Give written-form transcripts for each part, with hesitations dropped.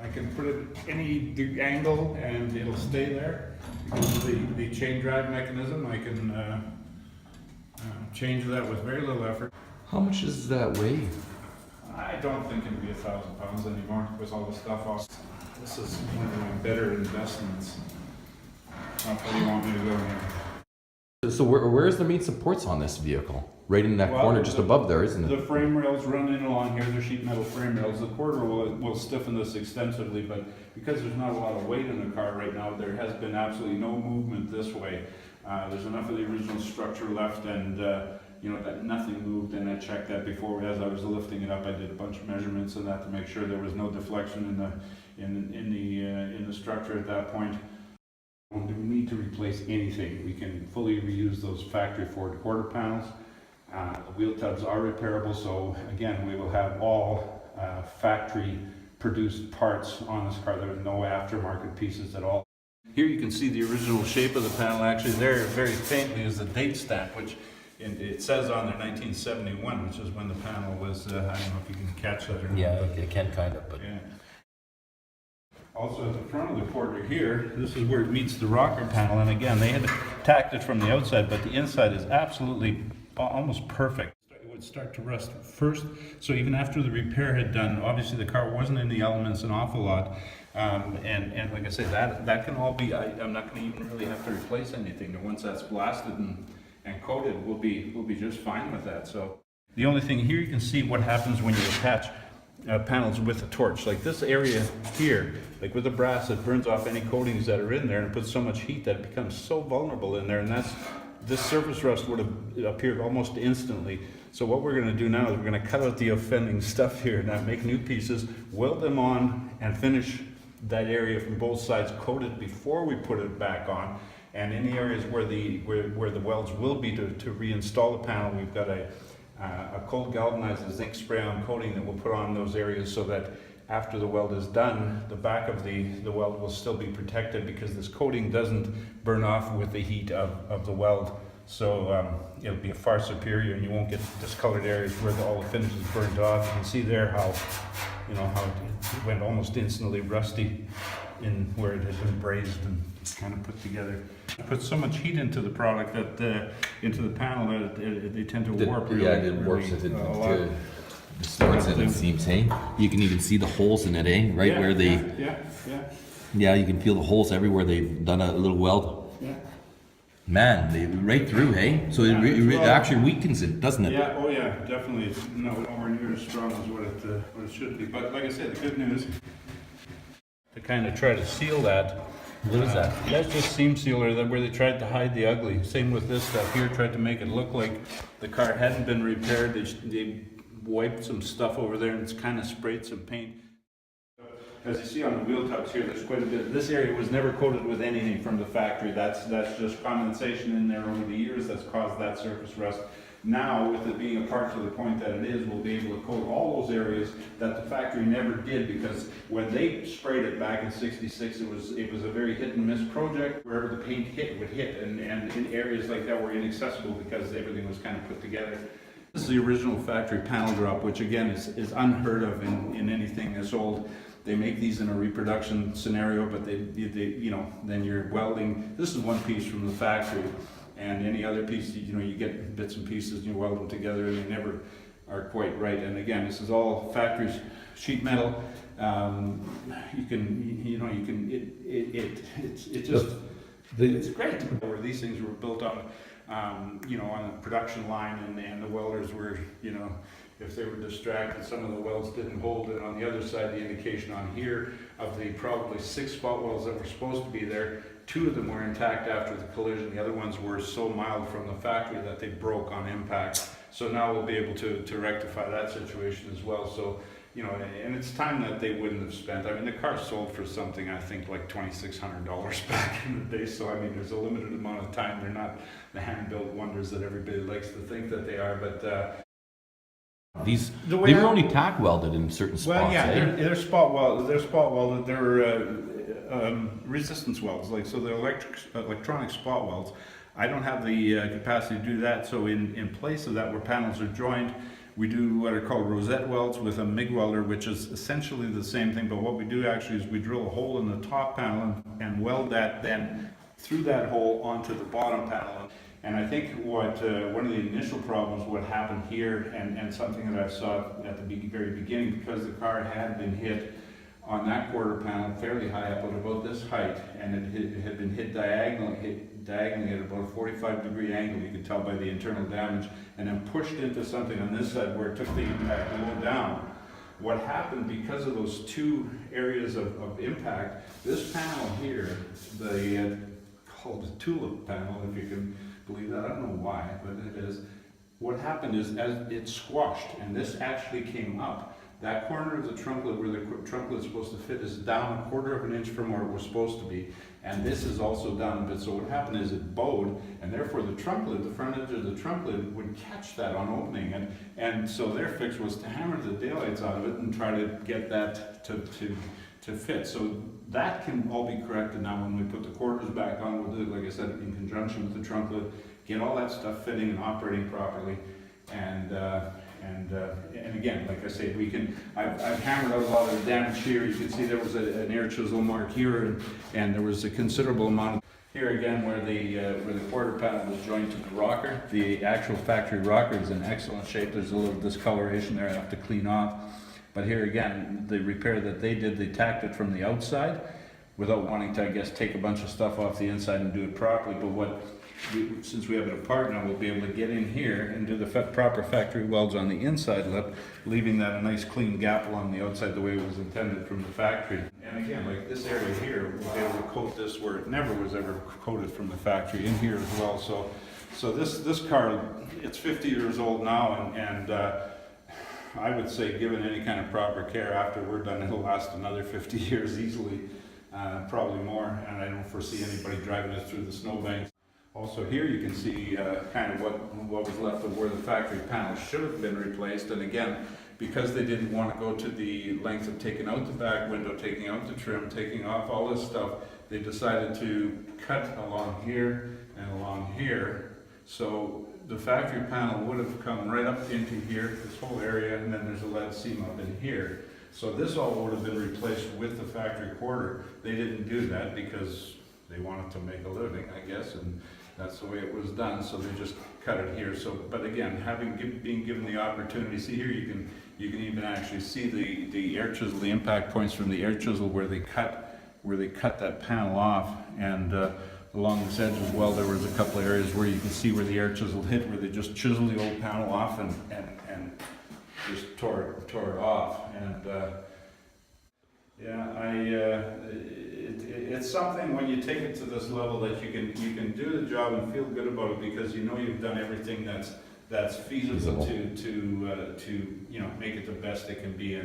I can put it any angle and it'll stay there. Because of the chain drive mechanism, I can change that with very little effort. How much does that weigh? I don't think it'll be 1,000 pounds anymore with all the stuff off. This is one of my better investments. How far do you want me to go here? So where is the main supports on this vehicle? Right in that corner just above there, isn't it? The frame rails running along here, they're sheet metal frame rails. The quarter will stiffen this extensively, but because there's not a lot of weight in the car right now, there has been absolutely no movement this way. There's enough of the original structure left, and you know, that nothing moved, and I checked that before. As I was lifting it up, I did a bunch of measurements and that to make sure there was no deflection in the structure at that point. We don't need to replace anything. We can fully reuse those factory Ford quarter panels. The wheel tubs are repairable, so again, we will have all factory produced parts on this car. There are no aftermarket pieces at all. Here you can see the original shape of the panel. Actually, there very faintly is the date stamp, which it says on there 1971, which is when the panel was, I don't know if you can catch that or not. Yeah, I can kind of, but... Yeah. Also at the front of the quarter here, this is where it meets the rocker panel, and again, they had tacked it from the outside, but the inside is absolutely almost perfect. It would start to rust first, so even after the repair had done, obviously the car wasn't in the elements an awful lot, and like I say, that can all be, I'm not going to even really have to replace anything. And once that's blasted and coated, we'll be just fine with that. So the only thing here, you can see what happens when you attach panels with a torch. Like this area here, like with the brass, it burns off any coatings that are in there and puts so much heat that it becomes so vulnerable in there, and this surface rust would have appeared almost instantly. So what we're going to do now is we're going to cut out the offending stuff here, now make new pieces, weld them on, and finish that area from both sides coated before we put it back on. And in the areas where the welds will be to reinstall the panel, we've got a cold galvanized zinc spray-on coating that we'll put on those areas so that after the weld is done, the back of the weld will still be protected, because this coating doesn't burn off with the heat of the weld. So it'll be far superior, and you won't get discolored areas where all the finish is burnt off. You can see there how, you know, how it went almost instantly rusty in where it had been brazed and kind of put together. I put so much heat into the product that into the panel that they tend to warp. Yeah, it warps it to distorts it, it seems, hey? You can even see the holes in it, eh? Right where they... Yeah, you can feel the holes everywhere they've done a little weld. Yeah. Man, they right through, hey? So it actually weakens it, doesn't it? Yeah, oh yeah, definitely. It's nowhere near as strong as what it should be. But like I said, the good news, to kind of try to seal that. What is that? That's just seam sealer, where they tried to hide the ugly. Same with this stuff here, tried to make it look like the car hadn't been repaired. They wiped some stuff over there and it's kind of sprayed some paint. As you see on the wheel tubs here, there's quite a bit. This area was never coated with anything from the factory. That's just condensation in there over the years that's caused that surface rust. Now, with it being apart to the point that it is, we'll be able to coat all those areas that the factory never did, because when they sprayed it back in '66, it was a very hit and miss project. Wherever the paint hit would hit, and in areas like that were inaccessible because everything was kind of put together. This is the original factory panel drop, which again is unheard of in anything that's old. They make these in a reproduction scenario, but they you know, then you're welding. This is one piece from the factory, and any other piece, you know, you get bits and pieces and you weld them together, and they never are quite right. And again, this is all factory sheet metal. You can, you know, you can. It's great. Where these things were built on, you know, on a production line, and the welders were, you know, if they were distracted, some of the welds didn't hold, and on the other side, the indication on here of the probably 6 spot welds that were supposed to be there, 2 of them were intact after the collision. The other ones were so mild from the factory that they broke on impact. So now we'll be able to rectify that situation as well. So, you know, and it's time that they wouldn't have spent. I mean, the car sold for something, I think, like $2,600 back in the day. So, I mean, there's a limited amount of time. They're not the hand-built wonders that everybody likes to think that they are, but they were only tack welded in certain spots. Well, yeah, they're spot welded. They're spot welded. They're resistance welds, like, so they're electronic spot welds. I don't have the capacity to do that. So in place of that, where panels are joined, We do what are called rosette welds with a MIG welder, which is essentially the same thing, but what we do actually is we drill a hole in the top panel and weld that then through that hole onto the bottom panel. And I think what one of the initial problems, what happened here, and something that I saw at the very beginning, because the car had been hit on that quarter panel fairly high up at about this height, and it had been hit diagonally at about a 45-degree angle, you could tell by the internal damage, and then pushed into something on this side where it took the impact low down. What happened because of those two areas of impact, this panel here, called the tulip panel, if you can believe that, I don't know why, but it is. What happened is, as it squashed, and this actually came up, that corner of the trunklet where the trunklet is supposed to fit is down 1/4 of an inch from where it was supposed to be, and this is also down a bit. So what happened is it bowed, and therefore the trunklet, the front edge of the trunklet, would catch that on opening, and so their fix was to hammer the daylights out of it and try to get that to fit. So that can all be corrected now when we put the quarters back on. We'll do it, like I said, in conjunction with the trunklet, get all that stuff fitting and operating properly, and again, like I say, I've hammered out a lot of the damage here. You can see there was an air chisel mark here, and there was a considerable amount here again where the quarter panel was joined to the rocker. The actual factory rocker is in excellent shape. There's a little discoloration there I have to clean off. But here again, the repair that they did, they tacked it from the outside without wanting to, I guess, take a bunch of stuff off the inside and do it properly. But since we have it apart now, we'll be able to get in here and do the proper factory welds on the inside lip, leaving that a nice clean gap along the outside the way it was intended from the factory. And again, like this area here, we'll be able to coat this where it never was ever coated from the factory in here as well. So this car, it's 50 years old now, and I would say, given any kind of proper care, after we're done, it'll last another 50 years easily, probably more, and I don't foresee anybody driving it through the snowbanks. Also here you can see kind of what was left of where the factory panel should have been replaced, and again, because they didn't want to go to the length of taking out the back window, taking out the trim, taking off all this stuff, they decided to cut along here and along here. So the factory panel would have come right up into here, this whole area, and then there's a lead seam up in here. So this all would have been replaced with the factory quarter. They didn't do that because they wanted to make a living, I guess, and that's the way it was done. So they just cut it here. So, but again, being given the opportunity, see here, you can even actually see the air chisel, the impact points from the air chisel where they cut that panel off, and along this edge as well, there was a couple of areas where you can see where the air chisel hit, where they just chiseled the old panel off and just tore it off. And yeah, it's something when you take it to this level that you can do the job and feel good about it, because you know you've done everything that's feasible to make it the best it can be.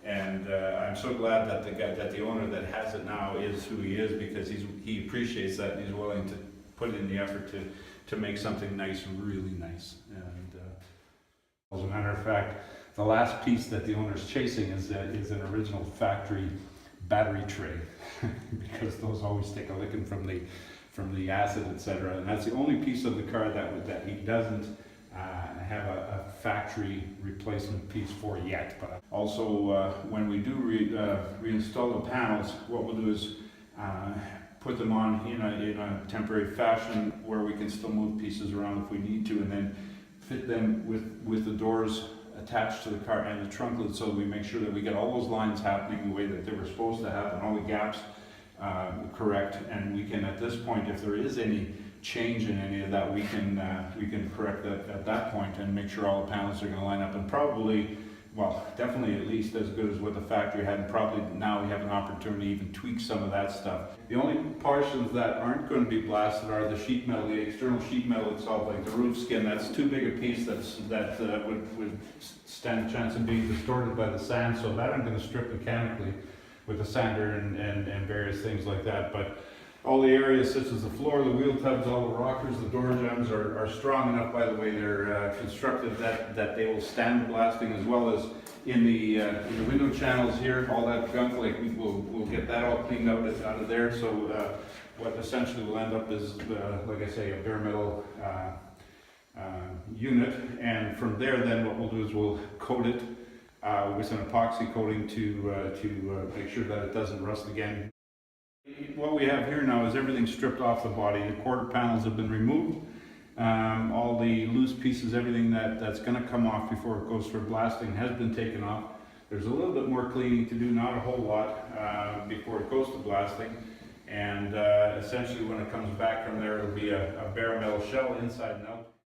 And I'm so glad that the owner that has it now is who he is, because he appreciates that, and he's willing to put in the effort to make something nice, really nice. And as a matter of fact, the last piece that the owner's chasing is an original factory battery tray, because those always take a licking from the acid, etc. And that's the only piece of the car that he doesn't have a factory replacement piece for yet. But also, when we do reinstall the panels, what we'll do is put them on in a temporary fashion where we can still move pieces around if we need to, and then fit them with the doors attached to the car and the trunklet, so we make sure that we get all those lines happening the way that they were supposed to happen, all the gaps correct, and we can, at this point, if there is any change in any of that, we can correct that at that point and make sure all the panels are going to line up, and probably, well, definitely at least as good as what the factory had, and probably now we have an opportunity to even tweak some of that stuff. The only portions that aren't going to be blasted are the sheet metal, the external sheet metal itself, like the roof skin. That's too big a piece that would stand a chance of being distorted by the sand, so that I'm going to strip mechanically with a sander and various things like that. But all the areas such as the floor, the wheel tubs, all the rockers, the door jambs are strong enough, by the way they're constructed, that they will stand the blasting, as well as in the window channels here, all that gunk, like we'll get that all cleaned out of there. So what essentially will end up is, like I say, a bare metal unit, and from there then what we'll do is we'll coat it with an epoxy coating to make sure that it doesn't rust again. What we have here now is everything stripped off the body. The quarter panels have been removed. All the loose pieces, everything that's going to come off before it goes for blasting has been taken off. There's a little bit more cleaning to do, not a whole lot, before it goes to blasting. And essentially when it comes back from there, it'll be a bare metal shell inside and out.